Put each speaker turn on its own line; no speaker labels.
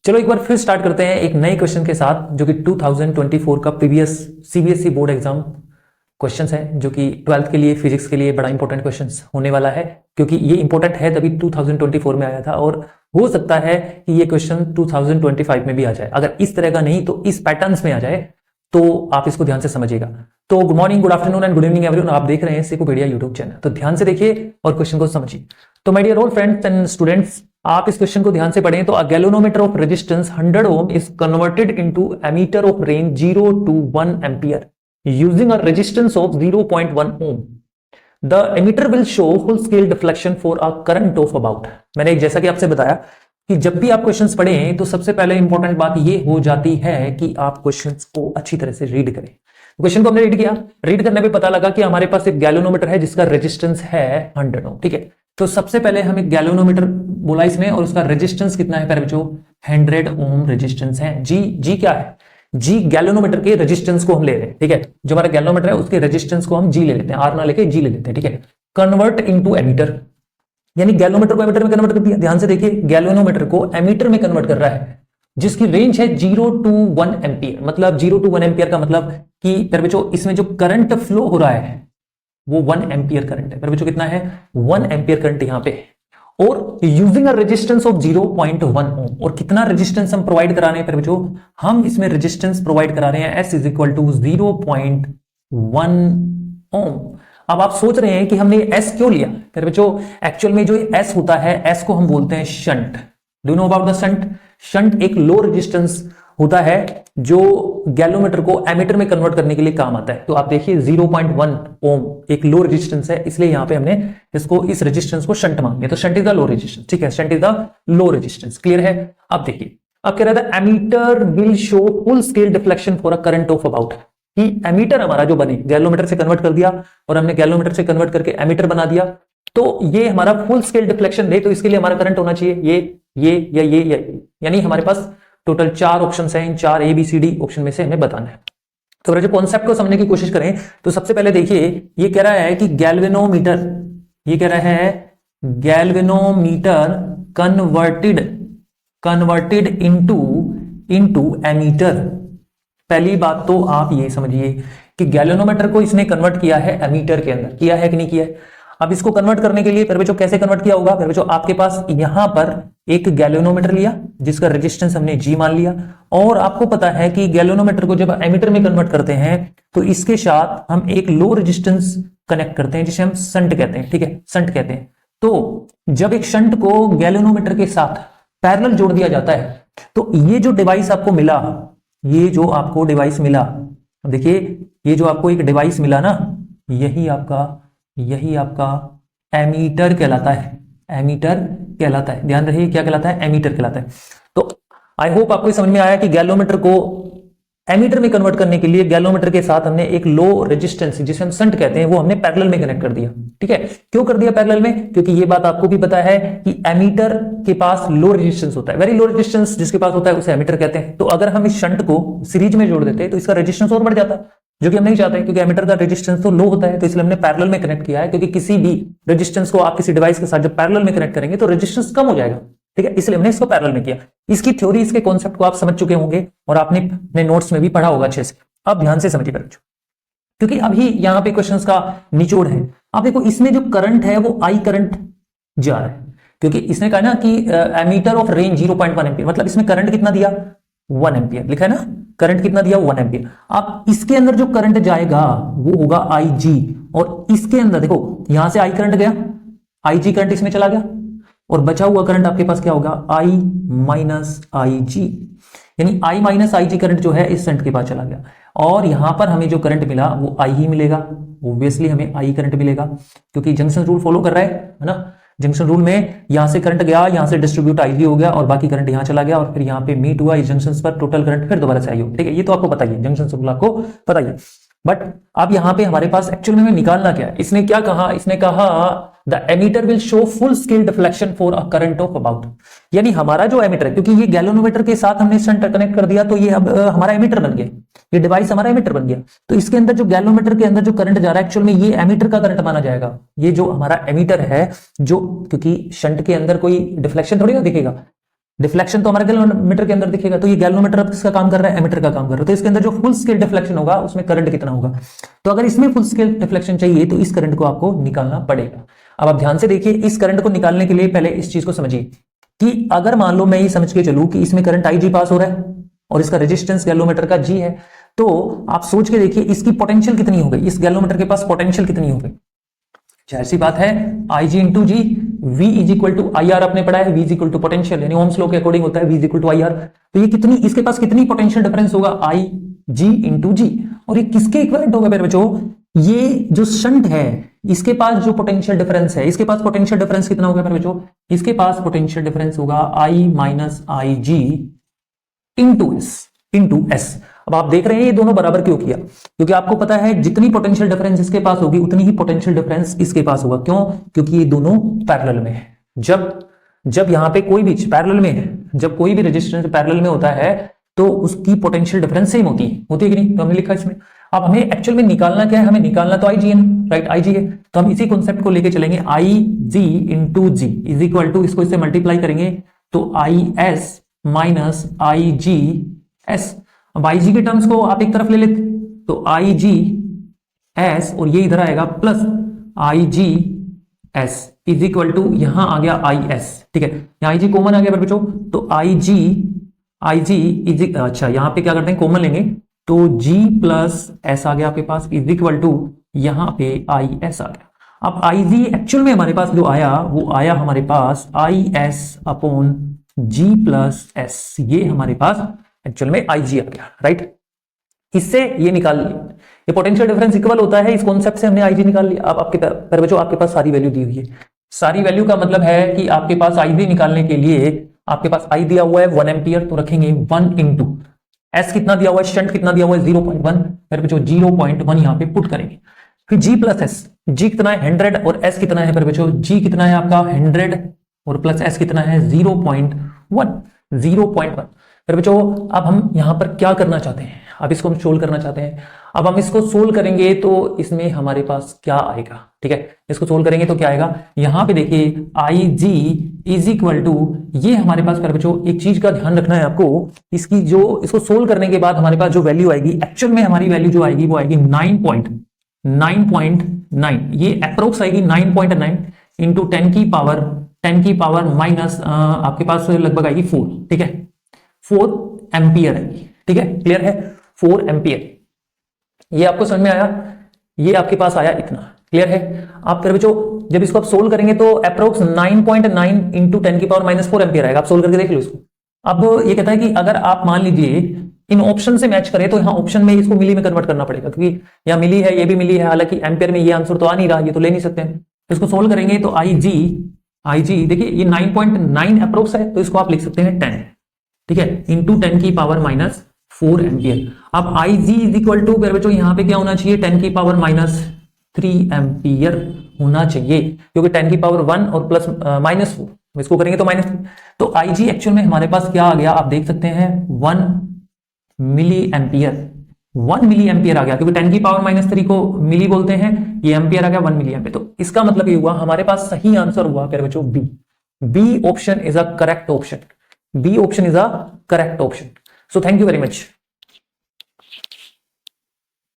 चलो एक बार फिर स्टार्ट करते हैं एक नए क्वेश्चन के साथ, जो कि 2024 का previous CBSE board exam questions है, जो कि 12th के लिए फिजिक्स के लिए बड़ा इंपॉर्टेंट क्वेश्चंस होने वाला है, क्योंकि ये इंपॉर्टेंट है तभी 2024 में आया था और हो सकता है कि ये क्वेश्चन 2025 में भी आ जाए। अगर इस तरह का नहीं तो इस पैटर्न्स में आ जाए, तो आप इसको ध्यान से समझिएगा। तो good morning, good afternoon and good evening everyone. आप देख रहे हैं सिकोपीडिया यूट्यूब चैनल, तो ध्यान से देखिए और क्वेश्चन को समझिए। तो my dear all friends and students, आप इस क्वेश्चन को ध्यान से पढ़ें। तो a galvanometer of resistance 100 ohm is converted into ammeter of range 0 to 1 ampere using a resistance of 0.1 ohm. The ammeter will show full scale deflection for a current of about. मैंने जैसा कि आपसे बताया कि जब भी आप क्वेश्चंस पढ़ें तो सबसे पहले इंपॉर्टेंट बात ये हो जाती है कि आप क्वेश्चंस को अच्छी तरह से रीड करें। क्वेश्चन को हमने रीड किया, रीड करने पे पता लगा कि हमारे पास एक गैल्वेनोमीटर है जिसका रेजिस्टेंस है 100 ओम। ठीक है, तो सबसे पहले हम एक गैल्वेनोमीटर बोला इसने और उसका रेजिस्टेंस कितना है प्यारे बच्चों, 100 ओम रेजिस्टेंस है। जी क्या है, जी गैल्वेनोमीटर के रेजिस्टेंस को हम ले रहे हैं। ठीक है, जो हमारा गैल्वेनोमीटर है उसके रेजिस्टेंस को हम जी ले लेते हैं, आर ना लेके जी ले लेते हैं। ठीक है, कन्वर्ट इनटू एमीटर, यानी गैल्वेनोमीटर को एमीटर में कन्वर्ट कर दिया। ध्यान से देखिए, गैल्वेनोमीटर को एमीटर में कन्वर्ट कर रहा है जिसकी रेंज है 0 to 1 एम्पियर। मतलब 0 to 1 एम्पियर का मतलब कि प्यारे बच्चों इसमें जो करंट फ्लो हो रहा है वो 1 एम्पियर करंट है। प्यारे बच्चों कितना है, 1 एम्पियर करंट यहां पे है। और यूजिंग अ रेजिस्टेंस ऑफ 0.1 ओम, और कितना रेजिस्टेंस हम प्रोवाइड करा रहे हैं प्यारे बच्चों, हम इसमें रेजिस्टेंस प्रोवाइड करा रहे हैं S इज इक्वल टू 0.1 ओम। अब आप सोच रहे हैं कि हमने S क्यों लिया प्यारे बच्चों, एक्चुअल में जो S होता है S को हम बोलते हैं shunt. Do you know about the shunt? Shunt एक लो रेजिस्टेंस होता है जो गैल्वेनोमीटर को एमीटर में कन्वर्ट करने के लिए काम आता है। तो आप देखिए 0.1 ओम एक लो रेजिस्टेंस है, इसलिए यहां पे हमने इसको इस रेजिस्टेंस को शंट मान लिया। तो shunt is the low resistance. ठीक है, shunt is the low resistance. Clear है? अब देखिए, अब कह रहा था ammeter will show full scale deflection for a current of about. कि एमीटर हमारा जो बने, गैल्वेनोमीटर से कन्वर्ट कर दिया और हमने गैल्वेनोमीटर से कन्वर्ट करके एमीटर बना दिया, तो ये हमारा फुल स्केल डिफ्लेक्शन दे, तो इसके लिए हमारा करंट होना चाहिए ये, यानी हमारे पास टोटल 4 ऑप्शन है। इन 4 ABCD ऑप्शन में से हमें बताना है। तो अगर जो कॉन्सेप्ट को समझने की कोशिश करें तो सबसे पहले देखिए, ये कह रहा है कि गैल्वेनोमीटर, ये कह रहा है गैल्वेनोमीटर कन्वर्टेड इनटू एमीटर। पहली बात तो आप ये समझिए कि गैल्वेनोमीटर को इसने कन्वर्ट किया है एमीटर के अंदर, किया है कि नहीं किया है। अब इसको कन्वर्ट करने के लिए फिर बच्चों कैसे कन्वर्ट किया होगा, फिर बच्चों आपके पास यहां पर एक गैल्वेनोमीटर लिया जिसका रेजिस्टेंस हमने जी मान लिया, और आपको पता है कि गैल्वेनोमीटर को जब एमीटर में कन्वर्ट करते हैं तो इसके साथ हम एक लो रेजिस्टेंस कनेक्ट करते हैं जिसे हम शंट कहते हैं। ठीक है, शंट कहते हैं। तो जब एक शंट को गैल्वेनोमीटर के साथ पैरेलल जोड़ दिया जाता है तो ये जो डिवाइस आपको मिला, ये जो आपको डिवाइस मिला, देखिए ये जो आपको एक डिवाइस मिला ना, यही आपका एमीटर कहलाता है। एमीटर कहलाता है, ध्यान रखिए क्या कहलाता है, एमीटर कहलाता है। तो आई होप आपको समझ में आया कि गैल्वेनोमीटर को एमीटर में कन्वर्ट करने के लिए गैल्वेनोमीटर के साथ हमने एक लो रेजिस्टेंस जिसे हम शंट कहते हैं वो हमने पैरेलल में कनेक्ट कर दिया। ठीक है, क्यों कर दिया पैरेलल में, क्योंकि ये बात आपको भी पता है कि एमीटर के पास लो रेजिस्टेंस होता है, वेरी लो रेजिस्टेंस जिसके पास होता है उसे एमीटर कहते हैं। तो अगर हम इस शंट को सीरीज में जोड़ देते तो इसका रेजिस्टेंस और बढ़ जाता, जो कि हम नहीं चाहते, क्योंकि एमीटर का रेजिस्टेंस तो लो होता है। तो इसलिए हमने पैरेलल में कनेक्ट किया है, क्योंकि किसी भी रेजिस्टेंस को आप किसी डिवाइस के साथ जब पैरेलल में कनेक्ट करेंगे तो रेजिस्टेंस कम हो जाएगा। ठीक है, इसलिए हमने इसको पैरेलल में किया। इसकी थ्योरी, इसके कॉन्सेप्ट को आप समझ चुके होंगे और आपने अपने नोट्स में भी पढ़ा होगा अच्छे से। अब ध्यान से समझिए बच्चों, क्योंकि अभी यहां पे क्वेश्चंस का निचोड़ है। आप देखो इसमें जो करंट है वो आई करंट जा रहा है, क्योंकि इसने कहा ना कि एमीटर ऑफ रेंज 0.1 एम्पियर, मतलब इसमें करंट कितना दिया, 1 एम्पियर लिखा है ना, करंट कितना दिया, 1 एम्पियर। अब इसके अंदर जो करंट जाएगा वो होगा IG, और इसके अंदर देखो यहां से आई करंट गया, IG करंट इसमें चला गया, और बचा हुआ करंट आपके पास क्या होगा, I माइनस IG, यानी I माइनस IG करंट जो है इस शंट के पास चला गया। और यहां पर हमें जो करंट मिला वो I ही मिलेगा, ऑब्वियसली हमें I करंट मिलेगा, क्योंकि जंक्शन रूल फॉलो कर रहा है ना। जंक्शन रूल में यहां से करंट गया, यहां से डिस्ट्रीब्यूट IG हो गया और बाकी करंट यहां चला गया, और फिर यहां पे मीट हुआ इस जंक्शन पर, टोटल करंट फिर दोबारा से आई होगी। ठीक है, ये तो आपको पता ही है, जंक्शन रूल आपको पता ही है। बट अब यहां पे हमारे पास एक्चुअल में निकालना क्या है, इसने क्या कहा, इसने कहा the ammeter will show full scale deflection for a current of about. यानी हमारा जो एमीटर है, क्योंकि ये गैल्वेनोमीटर के साथ हमने शंट कनेक्ट कर दिया तो ये अब हमारा एमीटर बन गया, ये डिवाइस हमारा एमीटर बन गया। तो इसके अंदर जो गैल्वेनोमीटर के अंदर जो करंट जा रहा है एक्चुअल में ये एमीटर का करंट माना जाएगा। ये जो हमारा एमीटर है, जो क्योंकि शंट के अंदर कोई डिफ्लेक्शन थोड़ी ना दिखेगा, डिफ्लेक्शन तो हमारे गैल्वेनोमीटर के अंदर दिखेगा, तो ये गैल्वेनोमीटर अब किसका काम कर रहा है, एमीटर का काम कर रहा है। तो इसके अंदर जो फुल स्केल डिफ्लेक्शन होगा उसमें करंट कितना होगा, तो अगर इसमें फुल स्केल डिफ्लेक्शन चाहिए तो इस करंट को आपको निकालना पड़ेगा। अब आप ध्यान से देखिए, इस करंट को निकालने के लिए पहले इस चीज को समझिए कि अगर मान लो मैं ये समझ के चलूं कि इसमें करंट IG पास हो रहा है और इसका रेजिस्टेंस गैल्वेनोमीटर का G है, तो आप सोच के देखिए इसकी पोटेंशियल कितनी हो गई, इस गैल्वेनोमीटर के पास पोटेंशियल कितनी हो गई। जाहिर सी बात है IG into G, V is equal to IR आपने पढ़ा है, V is equal to potential, यानी ओम्स लॉ के अकॉर्डिंग होता है V is equal to IR। तो ये कितनी, इसके पास कितनी पोटेंशियल डिफरेंस होगा, IG इंटू जी। और ये किसके इक्विवेलेंट होगा मेरे बच्चों, ये जो शंट है इसके पास जो पोटेंशियल डिफरेंस है, इसके पास पोटेंशियल डिफरेंस कितना होगा मेरे बच्चों, इसके पास पोटेंशियल डिफरेंस होगा I minus IG into S. अब आप देख रहे हैं ये दोनों बराबर क्यों किया, क्योंकि आपको पता है जितनी पोटेंशियल डिफरेंस इसके पास होगी उतनी ही पोटेंशियल डिफरेंस इसके पास होगा। क्यों, क्योंकि ये दोनों पैरेलल में है। जब यहां पे कोई भी पैरेलल में है, जब कोई भी रेजिस्टेंस पैरेलल में होता है तो उसकी पोटेंशियल डिफरेंस सेम होती है कि नहीं, तो हमने लिखा इसमें। अब हमें एक्चुअल में निकालना क्या है, हमें निकालना तो IG है ना, राइट, IG है। तो हम इसी कॉन्सेप्ट को लेके चलेंगे, IG into G is equal to, इसको इससे मल्टीप्लाई करेंगे तो IS माइनस IGS। अब IG के टर्म्स को आप एक तरफ ले लेते तो IGS और ये इधर आएगा plus IGS is equal to, यहां आ गया IS, ठीक है, यहां IG कॉमन आ गया बच्चों, तो IG इज, अच्छा यहां पे क्या करते हैं, कॉमन लेंगे तो G प्लस S आ गया आपके पास इज इक्वल टू, यहां पे IS आ गया। अब IG एक्चुअल में हमारे पास जो आया वो आया हमारे पास IS upon G plus S, ये हमारे पास एक्चुअल में IG आ गया, राइट। इससे ये निकाल लिया, ये पोटेंशियल डिफरेंस इक्वल होता है, इस कॉन्सेप्ट से हमने IG निकाल लिया। अब आपके पर बच्चों आपके पास सारी वैल्यू दी हुई है, सारी वैल्यू का मतलब है कि आपके पास IG निकालने के लिए आपके पास I दिया हुआ है 1 एम्पियर, तो रखेंगे 1 इंटू S कितना दिया हुआ है, शंट कितना दिया हुआ है 0.1, फिर बच्चों 0.1 यहां पे पुट करेंगे। फिर G प्लस S, G कितना है 100 और S कितना है फिर बच्चों, G कितना है आपका 100 और प्लस S कितना है 0.1। फिर बच्चों अब हम यहां पर क्या करना चाहते हैं, अब इसको हम सोल्व करना चाहते हैं। अब हम इसको सोल्व करेंगे तो इसमें हमारे पास क्या आएगा, ठीक है, इसको सोल्व करेंगे तो क्या आएगा, यहां पे देखिए IG इज इक्वल टू, ये हमारे पास फिर बच्चों एक चीज का ध्यान रखना है आपको, इसकी जो इसको सोल्व करने के बाद हमारे पास जो वैल्यू आएगी, एक्चुअल में हमारी वैल्यू जो आएगी वो आएगी 9.9, ये अप्रोक्स आएगी 9.9 इंटू 10 की पावर माइनस आपके पास लगभग आएगी 4, ठीक है, 4 एम्पियर आएगी, ठीक है, क्लियर है, 4 एम्पियर। ये आपको समझ में आया, ये आपके पास आया इतना, क्लियर है। आप फिर बच्चों जब इसको आप सोल्व करेंगे तो अप्रोक्स 9.9 इंटू 10 की पावर माइनस 4 एम्पियर आएगा। आप सोल्व करके देख लो इसको। अब ये कहता है कि अगर आप मान लीजिए इन ऑप्शन से मैच करें तो यहाँ ऑप्शन में इसको मिली में कन्वर्ट करना पड़ेगा, क्योंकि यहाँ मिली है ये भी मिली है, हालांकि एम्पियर में ये आंसर तो आ नहीं रहा, ये तो ले नहीं सकते हैं। तो इसको सोल्व करेंगे तो IG देखिए ये 9.9 अप्रोक्स है, तो इसको आप लिख सकते हैं 10, ठीक है, इंटू 10 की पावर माइनस 4 एम्पियर। अब IG इज इक्वल टू फिर बच्चों यहाँ पे क्या होना चाहिए, 10 की पावर माइनस 3 एम्पियर होना चाहिए, क्योंकि 10 की पावर 1 और प्लस माइनस 4, इसको करेंगे तो माइनस 3। तो IG एक्चुअल में हमारे पास क्या आ गया, आप देख सकते हैं 1 मिली एम्पियर, 1 मिली एम्पियर आ गया, क्योंकि 10 की पावर माइनस 3 को मिली बोलते हैं, ये एम्पियर आ गया 1 मिली एम्पियर। तो इसका मतलब ये हुआ हमारे पास सही आंसर हुआ फिर बच्चों B option is a correct option, B option is a correct option. So thank you very much.